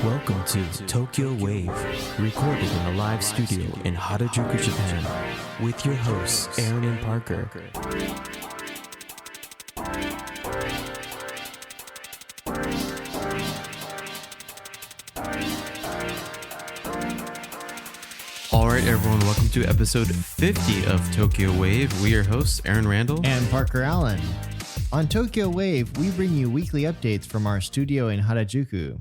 Welcome to Tokyo Wave, recorded in a live studio in Harajuku, Japan, with your hosts Aaron and Parker. All right, everyone, welcome to episode 50 of Tokyo Wave. We are hosts Aaron Randall and Parker Allen. On Tokyo Wave, we bring you weekly updates from our studio in Harajuku.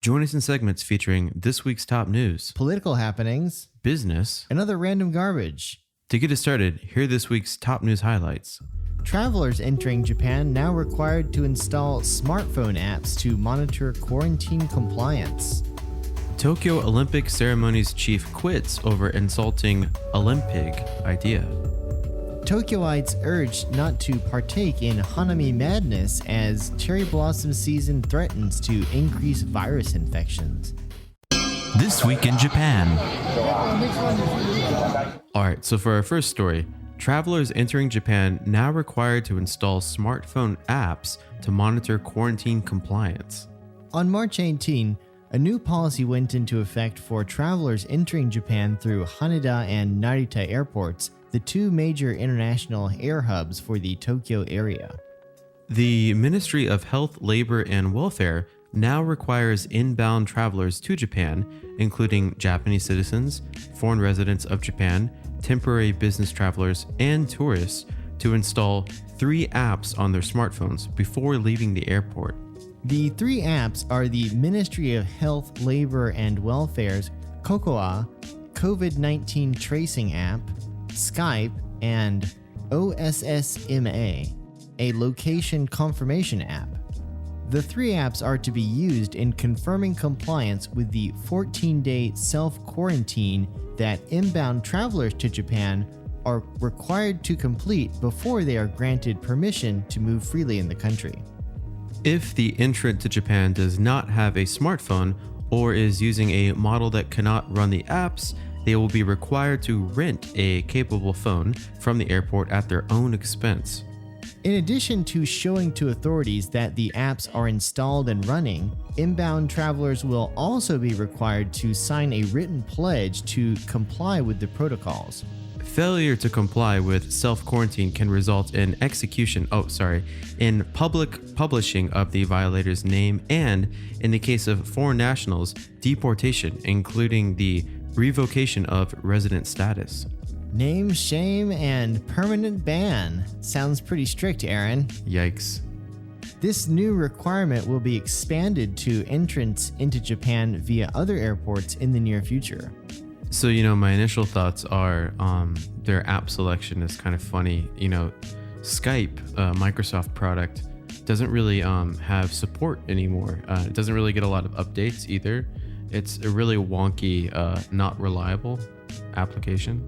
Join us in segments featuring this week's top news, political happenings, business, and other random garbage. To get us started, here are this week's top news highlights. Travelers entering Japan now required to install smartphone apps to monitor quarantine compliance. Tokyo Olympic ceremonies chief quits over insulting Olympic idea. Tokyoites urged not to partake in Hanami madness as cherry blossom season threatens to increase virus infections. This week in Japan. Alright, so for our first story, travelers entering Japan now required to install smartphone apps to monitor quarantine compliance. On March 18, a new policy went into effect for travelers entering Japan through Haneda and Narita airports, the two major international air hubs for the Tokyo area. The Ministry of Health, Labor, and Welfare now requires inbound travelers to Japan, including Japanese citizens, foreign residents of Japan, temporary business travelers, and tourists, to install 3 apps on their smartphones before leaving the airport. The 3 apps are the Ministry of Health, Labor, and Welfare's COCOA, COVID-19 tracing app, Skype, and OSSMA, a location confirmation app. The 3 apps are to be used in confirming compliance with the 14-day self-quarantine that inbound travelers to Japan are required to complete before they are granted permission to move freely in the country. If the entrant to Japan does not have a smartphone or is using a model that cannot run the apps, they will be required to rent a capable phone from the airport at their own expense. In addition to showing to authorities that the apps are installed and running, inbound travelers will also be required to sign a written pledge to comply with the protocols. Failure to comply with self-quarantine can result in in public publishing of the violator's name and, in the case of foreign nationals, deportation, including the revocation of resident status. Name, shame, and permanent ban. Sounds pretty strict, Aaron. Yikes. This new requirement will be expanded to entrants into Japan via other airports in the near future. So, my initial thoughts are their app selection is kind of funny. Skype, a Microsoft product, doesn't really have support anymore. It doesn't really get a lot of updates either. It's a really wonky, not reliable application.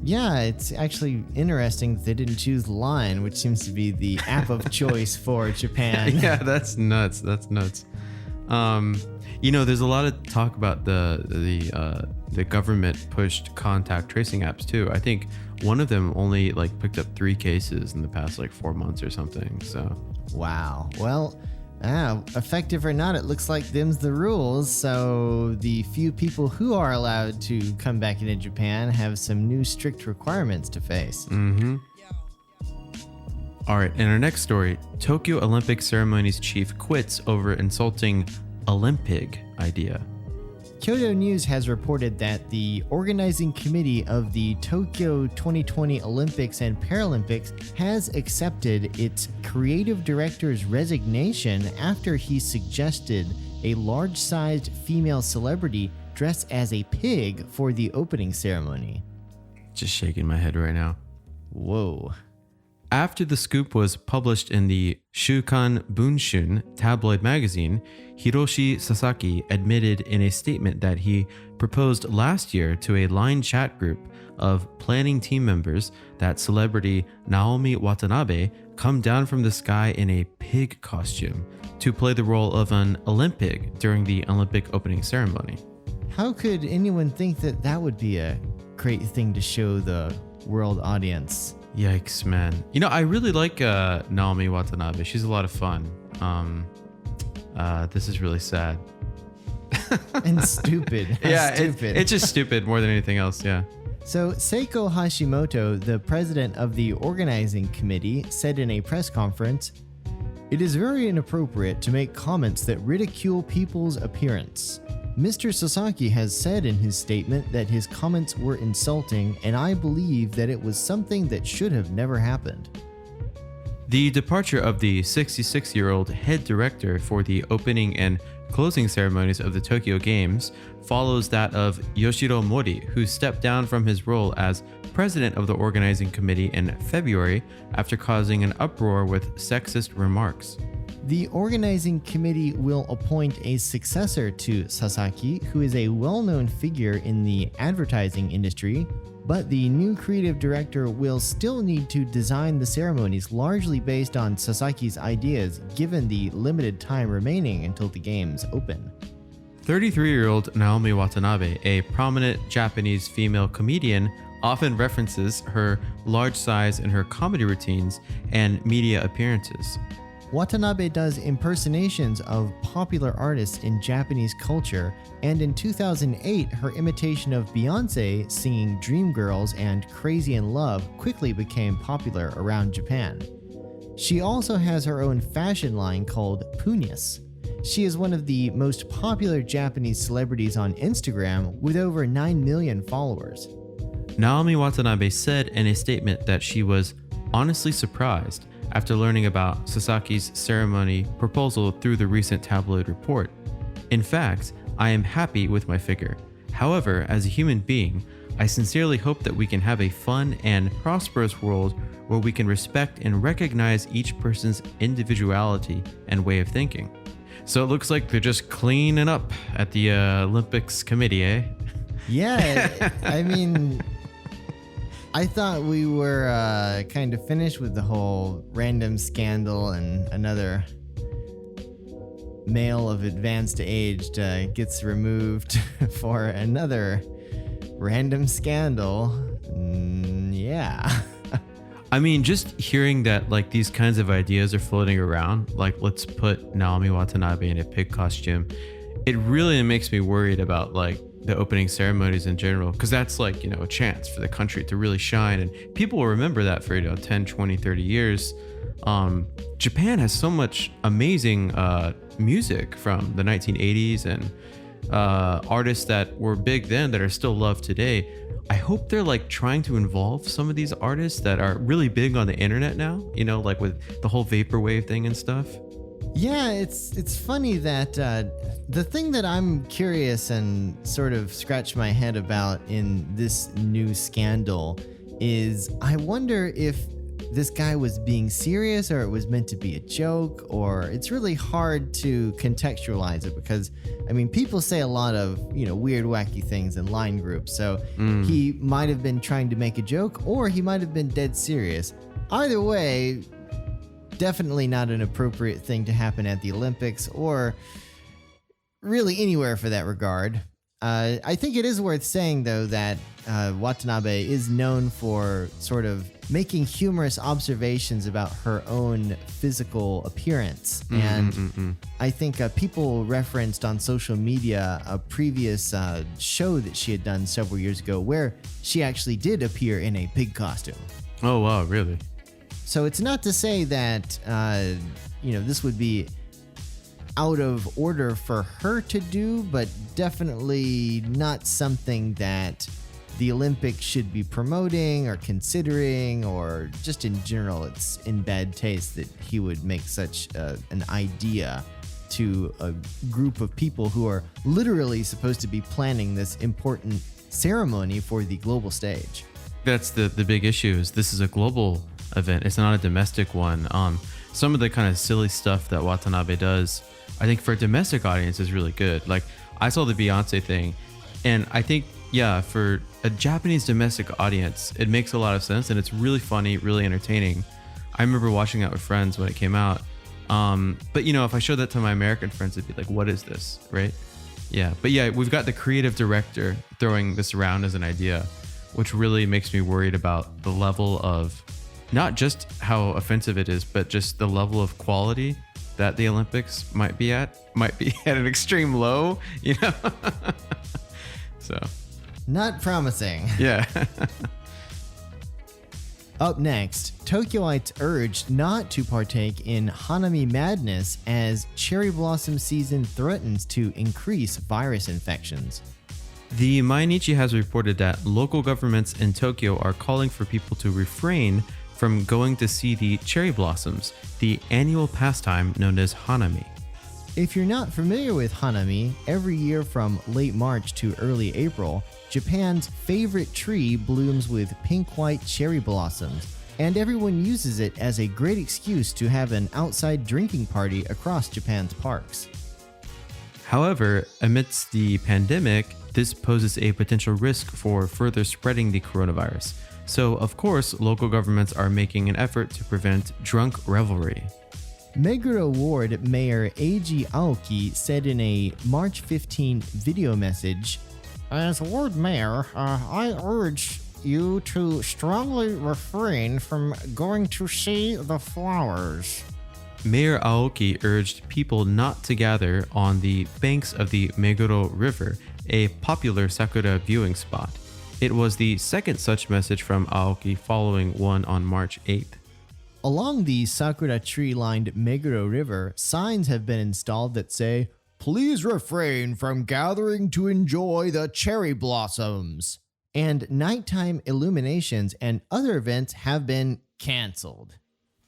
Yeah, it's actually interesting that they didn't choose Line, which seems to be the app of choice for Japan. Yeah, that's nuts. There's a lot of talk about the government pushed contact tracing apps too. I think one of them only picked up 3 cases in the past 4 months or something. So wow. Well, effective or not, it looks like them's the rules. So the few people who are allowed to come back into Japan have some new strict requirements to face. Mm-hmm. All right, in our next story, Tokyo Olympic ceremonies chief quits over insulting Olympic idea. Kyodo News has reported that the organizing committee of the Tokyo 2020 Olympics and Paralympics has accepted its creative director's resignation after he suggested a large-sized female celebrity dress as a pig for the opening ceremony. Just shaking my head right now. Whoa. After the scoop was published in the Shukan Bunshun tabloid magazine, Hiroshi Sasaki admitted in a statement that he proposed last year to a Line chat group of planning team members that celebrity Naomi Watanabe come down from the sky in a pig costume to play the role of an Olympic during the Olympic opening ceremony. How could anyone think that that would be a great thing to show the world audience? Yikes, man. I really like Naomi Watanabe. She's a lot of fun. This is really sad. And stupid. Yeah, Stupid. it's just stupid more than anything else. Yeah. So, Seiko Hashimoto, the president of the organizing committee, said in a press conference, "It is very inappropriate to make comments that ridicule people's appearance. Mr. Sasaki has said in his statement that his comments were insulting, and I believe that it was something that should have never happened." The departure of the 66-year-old head director for the opening and closing ceremonies of the Tokyo Games follows that of Yoshiro Mori, who stepped down from his role as president of the organizing committee in February after causing an uproar with sexist remarks. The organizing committee will appoint a successor to Sasaki, who is a well-known figure in the advertising industry, but the new creative director will still need to design the ceremonies largely based on Sasaki's ideas, given the limited time remaining until the games open. 33-year-old Naomi Watanabe, a prominent Japanese female comedian, often references her large size in her comedy routines and media appearances. Watanabe does impersonations of popular artists in Japanese culture, and in 2008, her imitation of Beyoncé singing Dreamgirls and Crazy in Love quickly became popular around Japan. She also has her own fashion line called Punyas. She is one of the most popular Japanese celebrities on Instagram with over 9 million followers. Naomi Watanabe said in a statement that she was honestly surprised after learning about Sasaki's ceremony proposal through the recent tabloid report. "In fact, I am happy with my figure. However, as a human being, I sincerely hope that we can have a fun and prosperous world where we can respect and recognize each person's individuality and way of thinking." So it looks like they're just cleaning up at the Olympics committee, eh? Yeah, I mean, I thought we were kind of finished with the whole random scandal, and another male of advanced age gets removed for another random scandal. Yeah. I mean, just hearing that like these kinds of ideas are floating around, like let's put Naomi Watanabe in a pig costume, it really makes me worried about like the opening ceremonies in general, because that's like, a chance for the country to really shine, and people will remember that for 10, 20, 30 years. Japan has so much amazing music from the 1980s and artists that were big then that are still loved today. I hope they're like trying to involve some of these artists that are really big on the internet now, like with the whole vaporwave thing and stuff. Yeah, it's funny that the thing that I'm curious and sort of scratch my head about in this new scandal is I wonder if this guy was being serious or it was meant to be a joke, or it's really hard to contextualize it because, I mean, people say a lot of, weird, wacky things in line groups. So he might have been trying to make a joke or he might have been dead serious. Either way, definitely not an appropriate thing to happen at the Olympics or really anywhere for that regard. I think it is worth saying, though, that Watanabe is known for sort of making humorous observations about her own physical appearance. And I think people referenced on social media a previous show that she had done several years ago where she actually did appear in a pig costume. Oh, wow, really? So it's not to say that, this would be out of order for her to do, but definitely not something that the Olympics should be promoting or considering, or just in general, it's in bad taste that he would make such an idea to a group of people who are literally supposed to be planning this important ceremony for the global stage. That's the big issue, is this is a global event. It's not a domestic one. Some of the kind of silly stuff that Watanabe does, I think for a domestic audience is really good. Like I saw the Beyonce thing, and I think, yeah, for a Japanese domestic audience, it makes a lot of sense and it's really funny, really entertaining. I remember watching that with friends when it came out. But if I showed that to my American friends, it'd be like, what is this, right? Yeah, but yeah, we've got the creative director throwing this around as an idea, which really makes me worried about the level of not just how offensive it is, but just the level of quality that the Olympics might be at an extreme low, you know. So not promising. yeah. Up next, Tokyoites urged not to partake in Hanami madness as cherry blossom season threatens to increase virus infections. The Mainichi has reported that local governments in Tokyo are calling for people to refrain from going to see the cherry blossoms, the annual pastime known as Hanami. If you're not familiar with Hanami, every year from late March to early April, Japan's favorite tree blooms with pink-white cherry blossoms, and everyone uses it as a great excuse to have an outside drinking party across Japan's parks. However, amidst the pandemic, this poses a potential risk for further spreading the coronavirus. So, of course, local governments are making an effort to prevent drunk revelry. Meguro Ward Mayor Eiji Aoki said in a March 15 video message, "As Ward Mayor, I urge you to strongly refrain from going to see the flowers." Mayor Aoki urged people not to gather on the banks of the Meguro River, a popular sakura viewing spot. It was the second such message from Aoki following one on March 8th. Along the sakura tree-lined Meguro River, signs have been installed that say, "Please refrain from gathering to enjoy the cherry blossoms." And nighttime illuminations and other events have been canceled.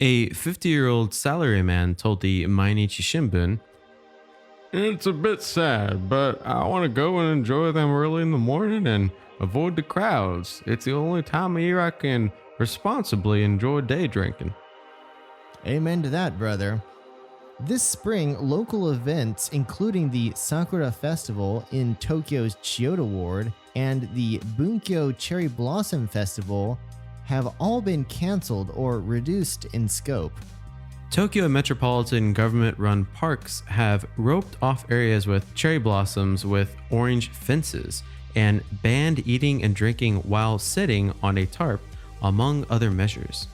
A 50-year-old salaryman told the Mainichi Shimbun, "It's a bit sad, but I want to go and enjoy them early in the morning and avoid the crowds. It's the only time of year I can responsibly enjoy day drinking." Amen to that, brother. This spring, local events, including the Sakura Festival in Tokyo's Chiyoda Ward and the Bunkyo Cherry Blossom Festival, have all been canceled or reduced in scope. Tokyo metropolitan government-run parks have roped off areas with cherry blossoms with orange fences and banned eating and drinking while sitting on a tarp, among other measures.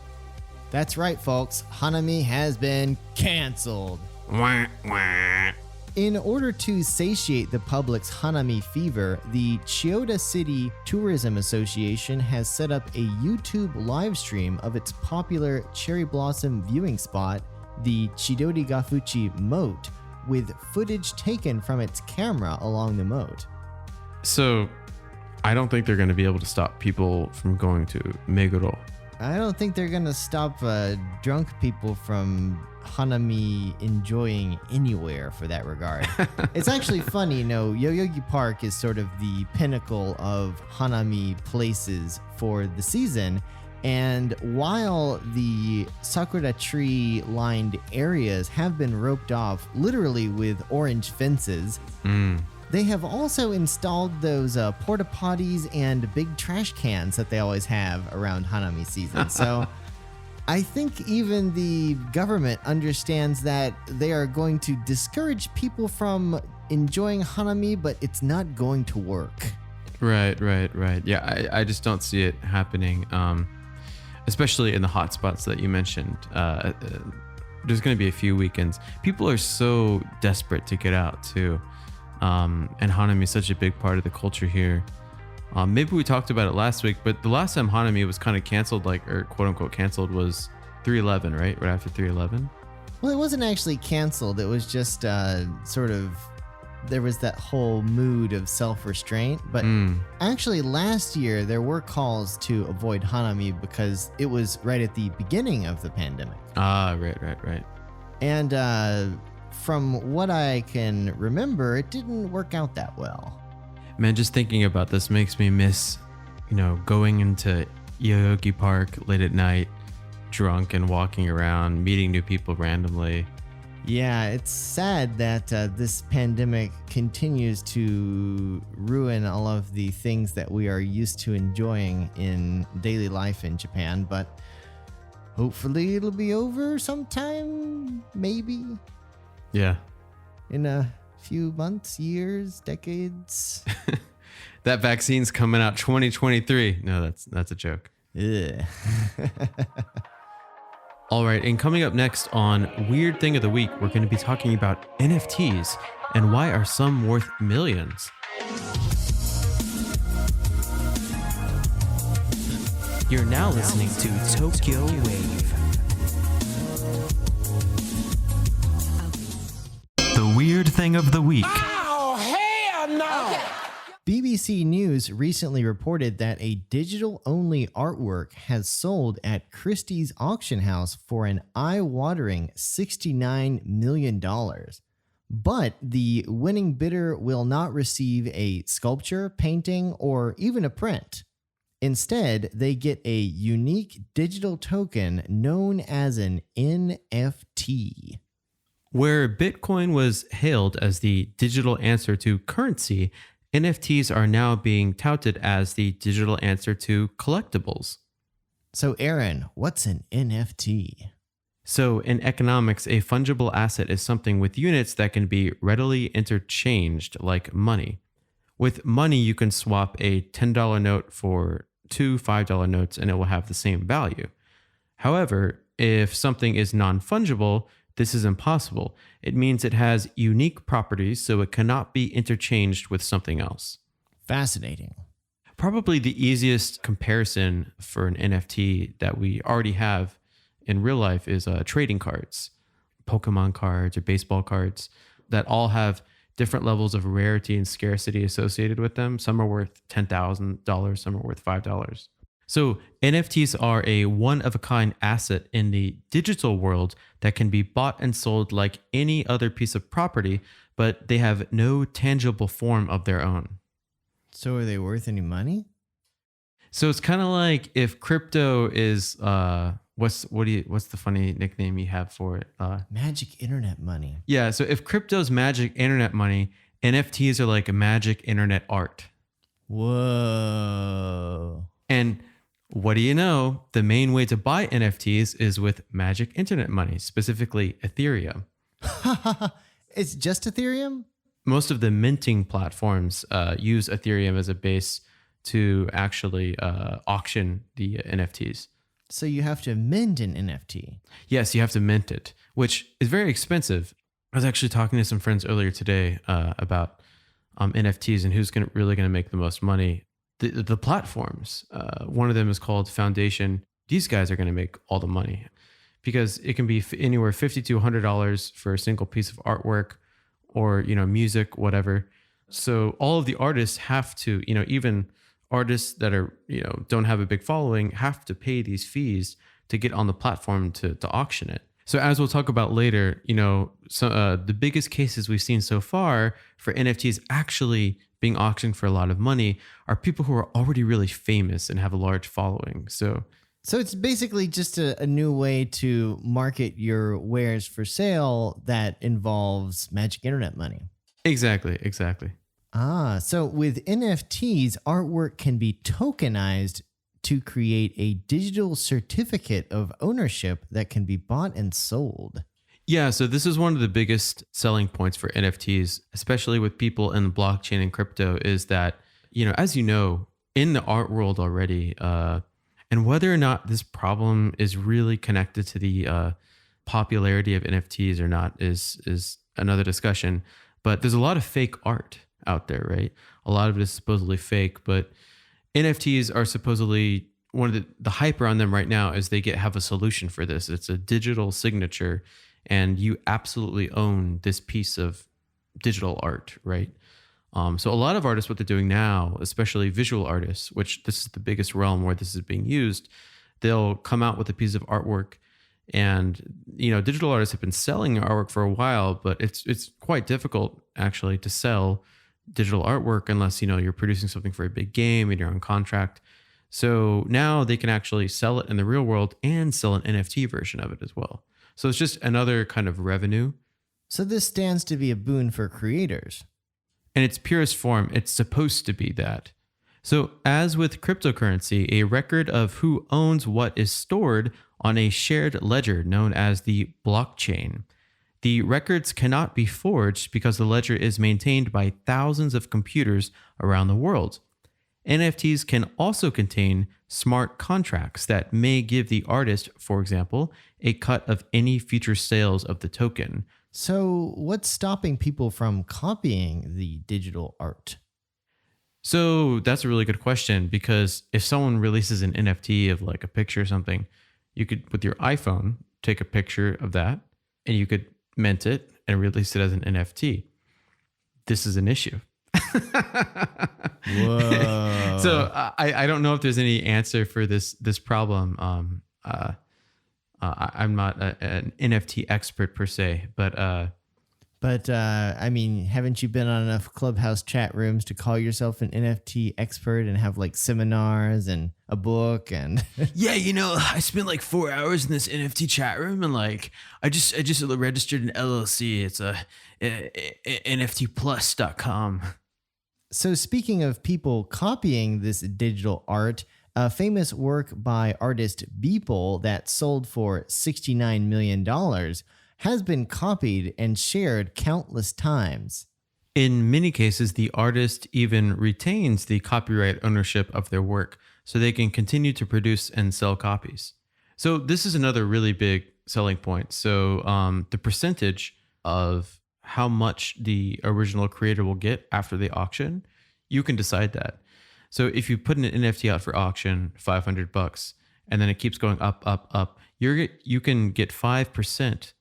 That's right, folks. Hanami has been canceled. Wah, wah. In order to satiate the public's Hanami fever, the Chiyoda City Tourism Association has set up a YouTube live stream of its popular cherry blossom viewing spot, the Chidori Gafuchi Moat, with footage taken from its camera along the moat. So, I don't think they're going to be able to stop people from going to Meguro. I don't think they're gonna stop drunk people from Hanami enjoying anywhere for that regard. It's actually funny, you know, Yoyogi Park is sort of the pinnacle of Hanami places for the season. And while the sakura tree lined areas have been roped off literally with orange fences, they have also installed those porta potties and big trash cans that they always have around Hanami season. So I think even the government understands that they are going to discourage people from enjoying Hanami, but it's not going to work. Right. Yeah, I just don't see it happening, especially in the hot spots that you mentioned. There's going to be a few weekends. People are so desperate to get out, too. And Hanami is such a big part of the culture here. Maybe we talked about it last week, but the last time Hanami was kind of canceled, or quote unquote canceled, was 3/11, right? Right after 3/11. Well, it wasn't actually canceled. It was just sort of, there was that whole mood of self-restraint. But actually last year, there were calls to avoid Hanami because it was right at the beginning of the pandemic. Ah, right. And from what I can remember, it didn't work out that well. Man, just thinking about this makes me miss, going into Yoyogi Park late at night, drunk and walking around, meeting new people randomly. Yeah, it's sad that this pandemic continues to ruin all of the things that we are used to enjoying in daily life in Japan, but hopefully it'll be over sometime, maybe. Yeah. In a few months, years, decades. That vaccine's coming out 2023. No, that's a joke. Ugh. All right, and coming up next on Weird Thing of the Week, we're going to be talking about NFTs and why are some worth millions. You're now listening to Tokyo Wave. The Weird Thing of the Week. Oh, hell no! BBC News recently reported that a digital-only artwork has sold at Christie's auction house for an eye-watering $69 million. But the winning bidder will not receive a sculpture, painting, or even a print. Instead, they get a unique digital token known as an NFT. Where Bitcoin was hailed as the digital answer to currency, NFTs are now being touted as the digital answer to collectibles. So, Aaron, what's an NFT? So, in economics, a fungible asset is something with units that can be readily interchanged, like money. With money, you can swap a $10 note for two $5 notes and it will have the same value. However, if something is non-fungible, this is impossible. It means it has unique properties, so it cannot be interchanged with something else. Fascinating. Probably the easiest comparison for an NFT that we already have in real life is trading cards, Pokemon cards or baseball cards that all have different levels of rarity and scarcity associated with them. Some are worth $10,000, some are worth $5. So NFTs are a one-of-a-kind asset in the digital world that can be bought and sold like any other piece of property, but they have no tangible form of their own. So are they worth any money? So it's kind of like if crypto is what's the funny nickname you have for it? Magic internet money. Yeah, so if crypto's magic internet money, NFTs are like a magic internet art. Whoa. And what do you know? The main way to buy NFTs is with magic internet money, specifically Ethereum. It's just Ethereum? Most of the minting platforms use Ethereum as a base to actually auction the NFTs. So you have to mint an NFT. Yes, you have to mint it, which is very expensive. I was actually talking to some friends earlier today about NFTs and who's really going to make the most money. The platforms, one of them is called Foundation. These guys are going to make all the money because it can be anywhere $50 to $100 for a single piece of artwork or, music, whatever. So all of the artists have to, even artists that are, don't have a big following have to pay these fees to get on the platform to auction it. So as we'll talk about later, the biggest cases we've seen so far for NFTs actually being auctioned for a lot of money are people who are already really famous and have a large following. So it's basically just a new way to market your wares for sale that involves magic internet money. Exactly. So with NFTs, artwork can be tokenized to create a digital certificate of ownership that can be bought and sold. Yeah, so this is one of the biggest selling points for NFTs, especially with people in the blockchain and crypto, is that, as you know, in the art world already, and whether or not this problem is really connected to the popularity of NFTs or not is another discussion. But there's a lot of fake art out there, right? A lot of it is supposedly fake, but NFTs are supposedly one of the hype around them right now is they have a solution for this. It's a digital signature, and you absolutely own this piece of digital art, right? So a lot of artists, what they're doing now, especially visual artists, which this is the biggest realm where this is being used, they'll come out with a piece of artwork. And, digital artists have been selling artwork for a while, but it's quite difficult actually to sell digital artwork unless, you're producing something for a big game and you're on contract. So now they can actually sell it in the real world and sell an NFT version of it as well. So it's just another kind of revenue. So this stands to be a boon for creators. In its purest form, it's supposed to be that. So as with cryptocurrency, a record of who owns what is stored on a shared ledger known as the blockchain. The records cannot be forged because the ledger is maintained by thousands of computers around the world. NFTs can also contain smart contracts that may give the artist, for example, a cut of any future sales of the token. So, what's stopping people from copying the digital art? So that's a really good question, because if someone releases an NFT of like a picture or something, you could, with your iPhone, take a picture of that and you could mint it and release it as an NFT. This is an issue. Whoa. So I don't know if there's any answer for this problem. I'm not an NFT expert per se, but I mean, haven't you been on enough Clubhouse chat rooms to call yourself an NFT expert and have like seminars and a book and yeah, I spent like 4 hours in this NFT chat room, and like I just registered an LLC. It's NFTplus.com. So speaking of people copying this digital art, a famous work by artist Beeple that sold for $69 million has been copied and shared countless times. In many cases, the artist even retains the copyright ownership of their work, so they can continue to produce and sell copies. So this is another really big selling point. So the percentage of how much the original creator will get after the auction, you can decide that. So if you put an NFT out for auction, $500, and then it keeps going up, you can get 5%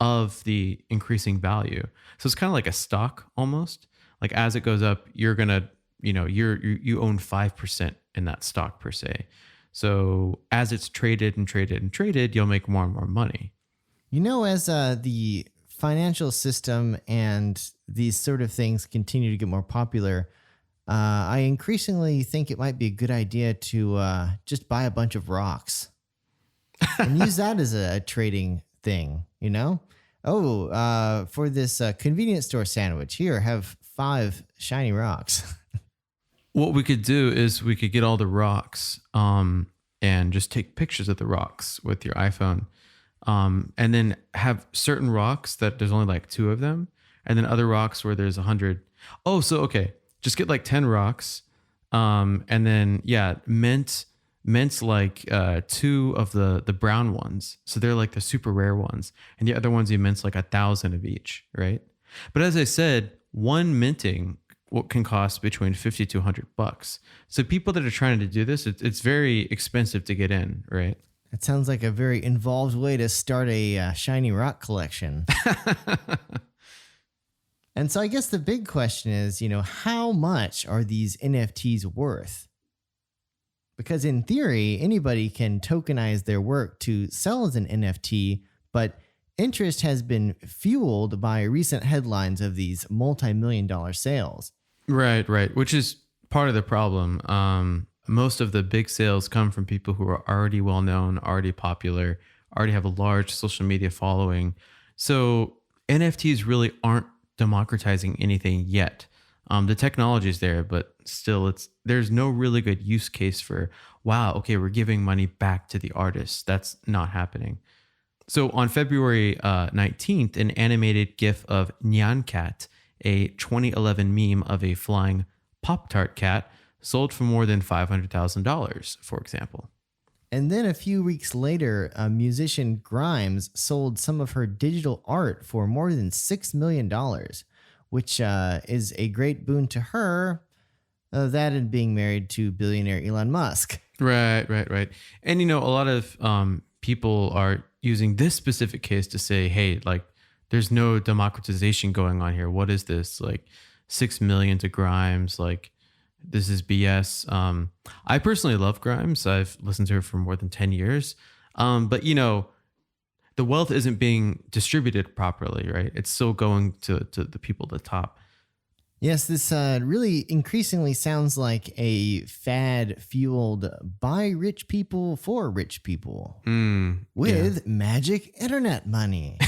of the increasing value. So it's kind of like a stock almost. Like as it goes up, you're gonna, you own 5% in that stock per se. So as it's traded and traded and traded, you'll make more and more money. As the financial system and these sort of things continue to get more popular, I increasingly think it might be a good idea to just buy a bunch of rocks and use that as a trading thing, for this convenience store sandwich, here, have 5 shiny rocks. What we could do is we could get all the rocks and just take pictures of the rocks with your iPhone, and then have certain rocks that there's only like 2 of them, and then other rocks where there's 100. Oh, so okay, just get like 10 rocks, and then mint like 2 of the brown ones, so they're like the super rare ones, and the other ones you mint like 1,000 of each, right? But as I said, one minting can cost between $50 to $100. So people that are trying to do this, it's very expensive to get in, right? That sounds like a very involved way to start a shiny rock collection. And so I guess the big question is, how much are these NFTs worth? Because in theory, anybody can tokenize their work to sell as an NFT, but interest has been fueled by recent headlines of these multi-million-dollar sales. Right. Which is part of the problem. Most of the big sales come from people who are already well-known, already popular, already have a large social media following. So NFTs really aren't democratizing anything yet. The technology is there, but still there's no really good use case for, wow, okay, we're giving money back to the artists. That's not happening. So on February 19th, an animated GIF of Nyan Cat, a 2011 meme of a flying Pop-Tart cat, sold for more than $500,000, for example. And then a few weeks later, musician Grimes sold some of her digital art for more than $6 million, which is a great boon to her, that and being married to billionaire Elon Musk. Right. And, a lot of people are using this specific case to say, hey, like, there's no democratization going on here. What is this? Like, 6 million to Grimes, like, this is BS. I personally love Grimes. I've listened to her for more than 10 years. But, the wealth isn't being distributed properly, right? It's still going to the people at the top. Yes, this really increasingly sounds like a fad fueled by rich people for rich people with magic internet money.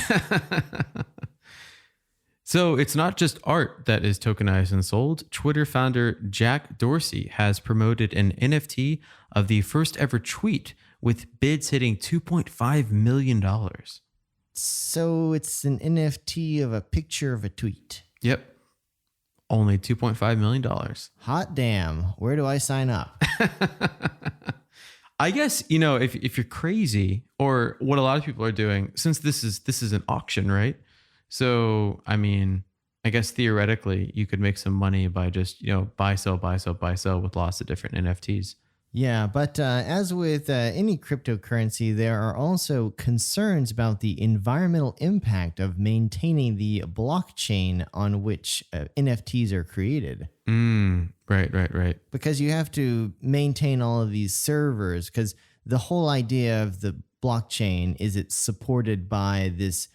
So it's not just art that is tokenized and sold. Twitter founder Jack Dorsey has promoted an NFT of the first ever tweet with bids hitting $2.5 million. So it's an NFT of a picture of a tweet. Yep. Only $2.5 million. Hot damn. Where do I sign up? I guess, you know, if you're crazy, or what a lot of people are doing, since this is an auction, right? So, I mean, I guess theoretically you could make some money by just, you know, buy, sell, buy, sell, buy, sell with lots of different NFTs. Yeah, but as with any cryptocurrency, there are also concerns about the environmental impact of maintaining the blockchain on which NFTs are created. Right. Because you have to maintain all of these servers, because the whole idea of the blockchain is it's supported by this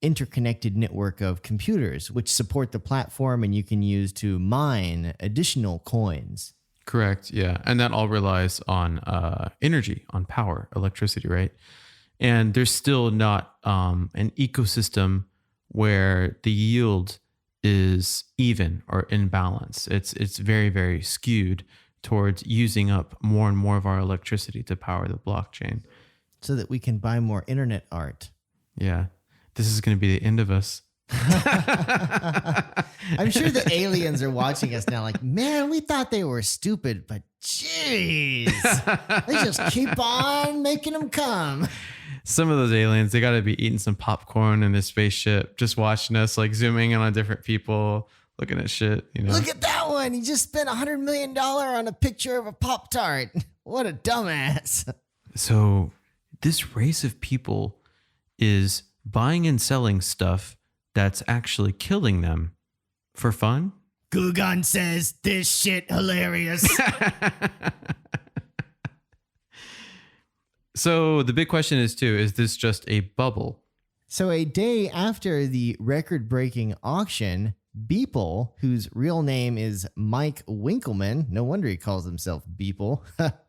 interconnected network of computers, which support the platform and you can use to mine additional coins. Correct. Yeah. And that all relies on energy, on power, electricity, right? And there's still not an ecosystem where the yield is even or in balance. It's very, very skewed towards using up more and more of our electricity to power the blockchain. So that we can buy more internet art. Yeah. This is going to be the end of us. I'm sure the aliens are watching us now like, man, we thought they were stupid, but jeez, they just keep on making them come. Some of those aliens, they got to be eating some popcorn in their spaceship, just watching us, like zooming in on different people, looking at shit, you know. Look at that one. He just spent $100 million on a picture of a Pop-Tart. What a dumbass. So this race of people is buying and selling stuff that's actually killing them for fun. Gugan says this shit hilarious. So the big question is too, is this just a bubble? So a day after the record-breaking auction, Beeple, whose real name is Mike Winkleman, no wonder he calls himself Beeple,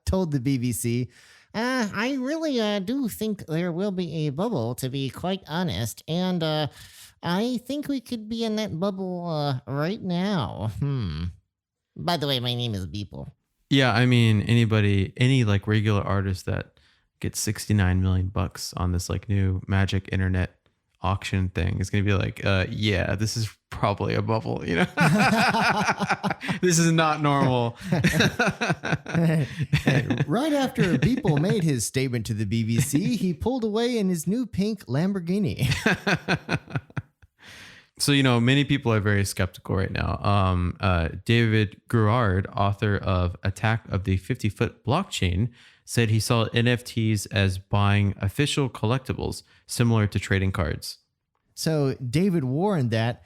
told the BBC, I really do think there will be a bubble, to be quite honest, and I think we could be in that bubble right now. By the way, my name is Beeple. Yeah, I mean, any like regular artist that gets 69 million bucks on this like new magic internet auction thing is going to be like, yeah, this is probably a bubble, you know? This is not normal. Right after Beeple made his statement to the BBC, he pulled away in his new pink Lamborghini. So, you know, many people are very skeptical right now. David Gruard, author of Attack of the 50-Foot Blockchain, said he saw NFTs as buying official collectibles similar to trading cards. So David warned that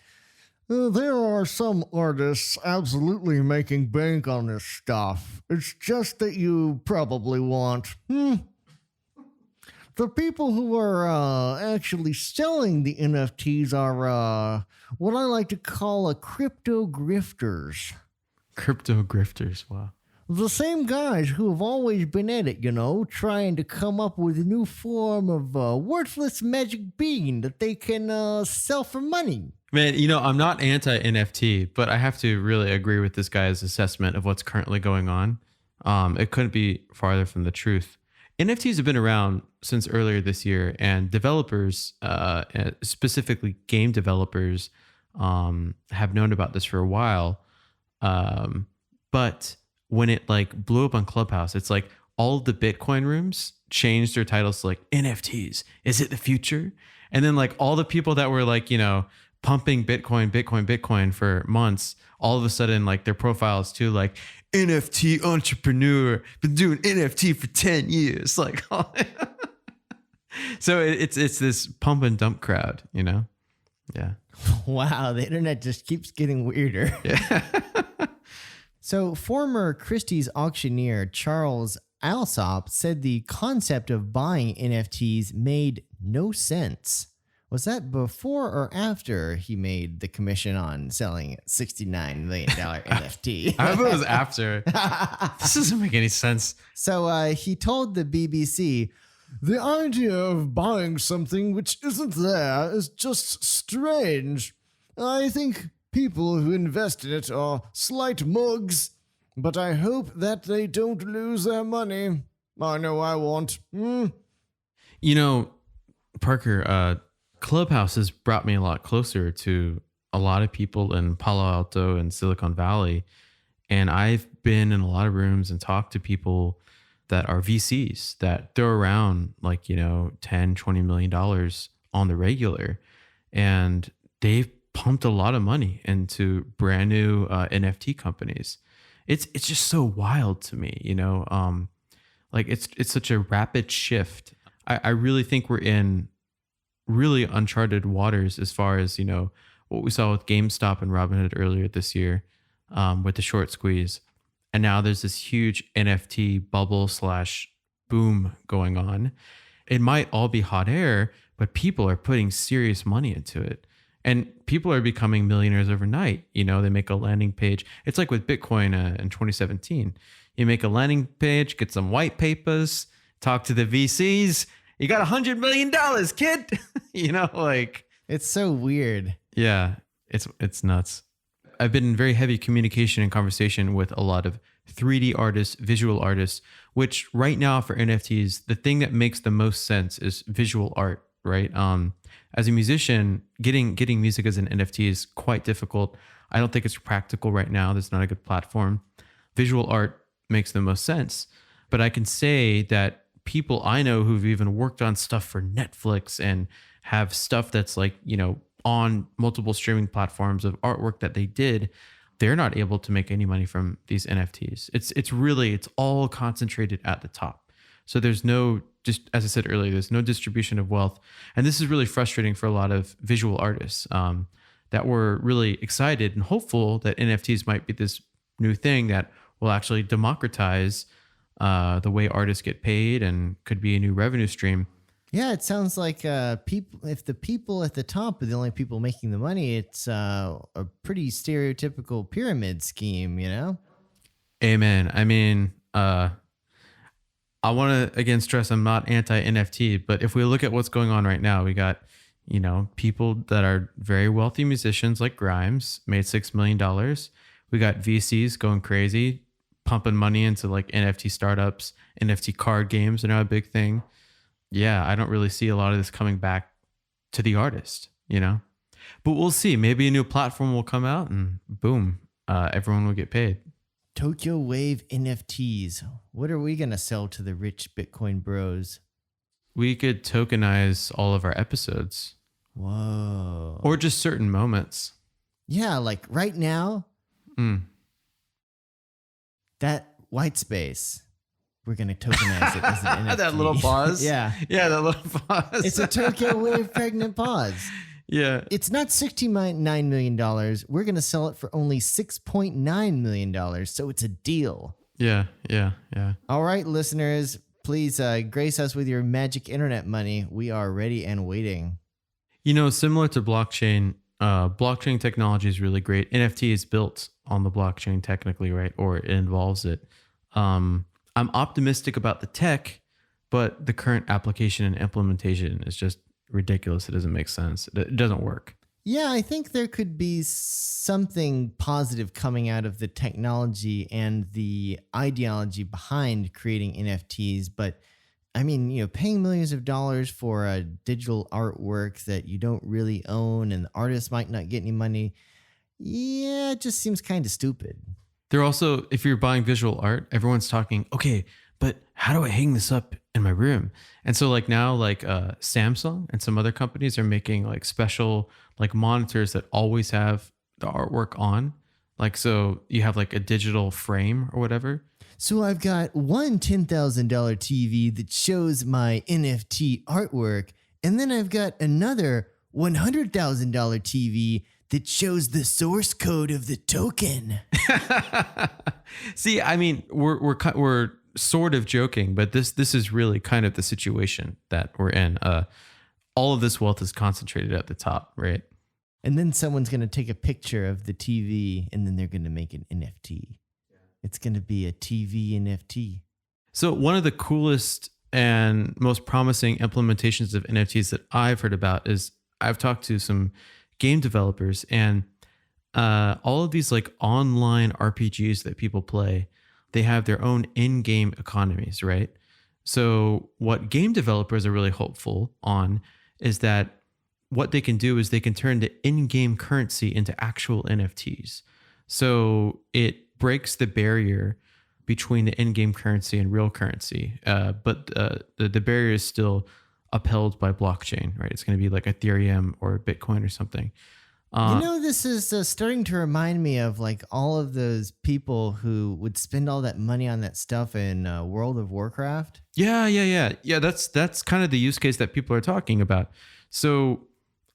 there are some artists absolutely making bank on this stuff. It's just that you probably want the people who are actually selling the NFTs are what I like to call crypto grifters. Crypto grifters, wow. The same guys who have always been at it, you know, trying to come up with a new form of worthless magic bean that they can sell for money. Man, you know, I'm not anti-NFT, but I have to really agree with this guy's assessment of what's currently going on. It couldn't be farther from the truth. NFTs have been around since earlier this year, and developers, specifically game developers, have known about this for a while. But when it like blew up on Clubhouse, it's like all of the Bitcoin rooms changed their titles to like NFTs. Is it the future? And then like all the people that were like, you know, pumping Bitcoin for months, all of a sudden like their profiles too, like NFT entrepreneur, been doing NFT for 10 years. Like, so it's this pump and dump crowd, you know? Yeah. Wow, the internet just keeps getting weirder. Yeah. So former Christie's auctioneer Charles Alsop said the concept of buying NFTs made no sense. Was that before or after he made the commission on selling $69 million NFT? I hope it was after. This doesn't make any sense. So he told the BBC, the idea of buying something which isn't there is just strange. I think people who invest in it are slight mugs, but I hope that they don't lose their money. I know I won't. You know, Parker, Clubhouse has brought me a lot closer to a lot of people in Palo Alto and Silicon Valley. And I've been in a lot of rooms and talked to people that are VCs that throw around like, 10, $20 million on the regular. And they've pumped a lot of money into brand new NFT companies. It's just so wild to me, like it's such a rapid shift. I really think we're in really uncharted waters as far as, what we saw with GameStop and Robinhood earlier this year with the short squeeze. And now there's this huge NFT bubble / boom going on. It might all be hot air, but people are putting serious money into it. And people are becoming millionaires overnight. They make a landing page. It's like with Bitcoin in 2017. You make a landing page, get some white papers, talk to the VCs. You got $100 million, kid. Like It's so weird. Yeah, it's nuts. I've been in very heavy communication and conversation with a lot of 3D artists, visual artists, which right now for NFTs, the thing that makes the most sense is visual art, right? As a musician, getting music as an NFT is quite difficult. I don't think it's practical right now. There's not a good platform. Visual art makes the most sense. But I can say that people I know who've even worked on stuff for Netflix and have stuff that's like, on multiple streaming platforms of artwork that they did, they're not able to make any money from these NFTs. It's all concentrated at the top. So there's no, just as I said earlier, there's no distribution of wealth. And this is really frustrating for a lot of visual artists that were really excited and hopeful that NFTs might be this new thing that will actually democratize the way artists get paid and could be a new revenue stream. Yeah, it sounds like people. If the people at the top are the only people making the money, it's a pretty stereotypical pyramid scheme, Amen. I mean, I want to again stress I'm not anti-NFT, but if we look at what's going on right now, we got, people that are very wealthy musicians like Grimes made $6 million. We got VCs going crazy, pumping money into like NFT startups, NFT card games are now a big thing. Yeah, I don't really see a lot of this coming back to the artist, but we'll see. Maybe a new platform will come out and boom, everyone will get paid. Tokyo Wave NFTs. What are we going to sell to the rich Bitcoin bros? We could tokenize all of our episodes. Whoa. Or just certain moments. Yeah, like right now, that white space, we're going to tokenize it as an NFT. That little pause. Yeah, that little pause. It's a Tokyo Wave pregnant pause. Yeah. It's not $69 million. We're going to sell it for only $6.9 million. So it's a deal. Yeah. All right, listeners, please grace us with your magic internet money. We are ready and waiting. Similar to blockchain, blockchain technology is really great. NFT is built on the blockchain technically, right? Or it involves it. I'm optimistic about the tech, but the current application and implementation is just ridiculous. It doesn't make sense. It doesn't work. Yeah, I think there could be something positive coming out of the technology and the ideology behind creating NFTs. But I mean, paying millions of dollars for a digital artwork that you don't really own and the artist might not get any money. Yeah, it just seems kind of stupid. They're also, if you're buying visual art, everyone's talking, okay, but how do I hang this up in my room? And so like now, like Samsung and some other companies are making like special like monitors that always have the artwork on. Like, so you have like a digital frame or whatever. So I've got one $10,000 TV that shows my NFT artwork. And then I've got another $100,000 TV that shows the source code of the token. See, I mean, we're sort of joking, but this is really kind of the situation that we're in. All of this wealth is concentrated at the top, right? And then someone's going to take a picture of the TV and then they're going to make an NFT. It's going to be a TV NFT. So one of the coolest and most promising implementations of NFTs that I've heard about is I've talked to some game developers, and all of these like online RPGs that people play, they have their own in-game economies, right? So what game developers are really hopeful on is that what they can do is they can turn the in-game currency into actual NFTs. So it breaks the barrier between the in-game currency and real currency. But the barrier is still upheld by blockchain, right? It's going to be like Ethereum or Bitcoin or something. This is starting to remind me of like all of those people who would spend all that money on that stuff in World of Warcraft. Yeah. That's kind of the use case that people are talking about. So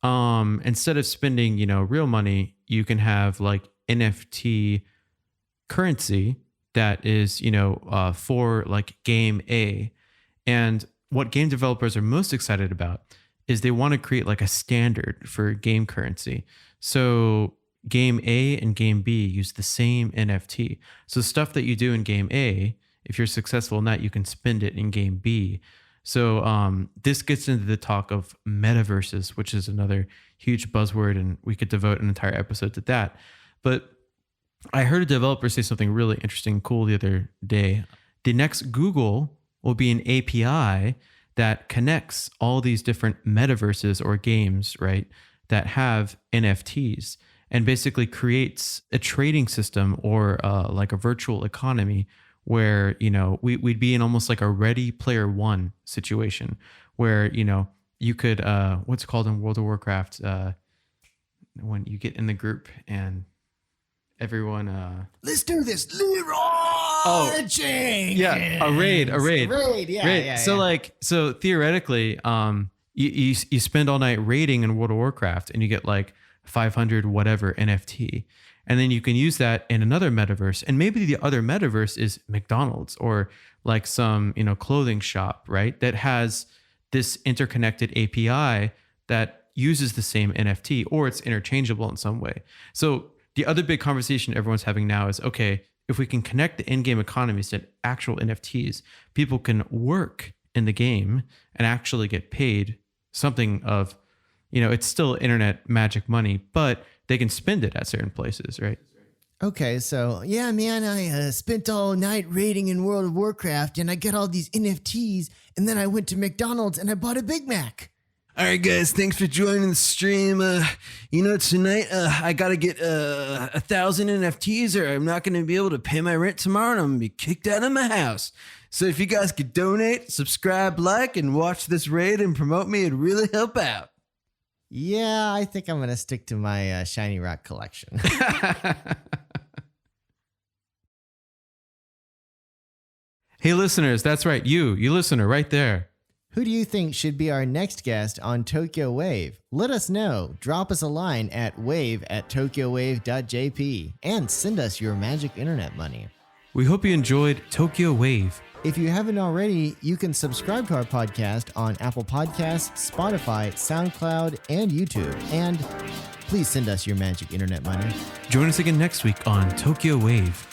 instead of spending, real money, you can have like NFT currency that is, for like game A. And what game developers are most excited about is they want to create like a standard for game currency. So game A and game B use the same NFT. So stuff that you do in game A, if you're successful in that, you can spend it in game B. So this gets into the talk of metaverses, which is another huge buzzword, and we could devote an entire episode to that. But I heard a developer say something really interesting and cool the other day. The next Google will be an API that connects all these different metaverses or games, right, that have NFTs, and basically creates a trading system or like a virtual economy where, we'd be in almost like a Ready Player One situation where, you could, what's called in World of Warcraft, when you get in the group and everyone Let's do this, Leroy Jenkins. Yeah, a raid. Yeah. So theoretically, you spend all night raiding in World of Warcraft and you get like 500 whatever NFT, and then you can use that in another metaverse, and maybe the other metaverse is McDonald's or like some clothing shop, right, that has this interconnected API that uses the same NFT, or it's interchangeable in some way. So the other big conversation everyone's having now is, okay, if we can connect the in-game economies to actual NFTs, people can work in the game and actually get paid something of, it's still internet magic money, but they can spend it at certain places, right? Okay, so yeah, man, I spent all night raiding in World of Warcraft and I got all these NFTs, and then I went to McDonald's and I bought a Big Mac. All right, guys, thanks for joining the stream. Tonight I got to get 1,000 NFTs or I'm not going to be able to pay my rent tomorrow and I'm going to be kicked out of my house. So if you guys could donate, subscribe, like, and watch this raid and promote me, it'd really help out. Yeah, I think I'm going to stick to my Shiny Rock collection. Hey, listeners, that's right. You listener right there. Who do you think should be our next guest on Tokyo Wave? Let us know. Drop us a line at wave@tokyowave.jp and send us your magic internet money. We hope you enjoyed Tokyo Wave. If you haven't already, you can subscribe to our podcast on Apple Podcasts, Spotify, SoundCloud, and YouTube. And please send us your magic internet money. Join us again next week on Tokyo Wave.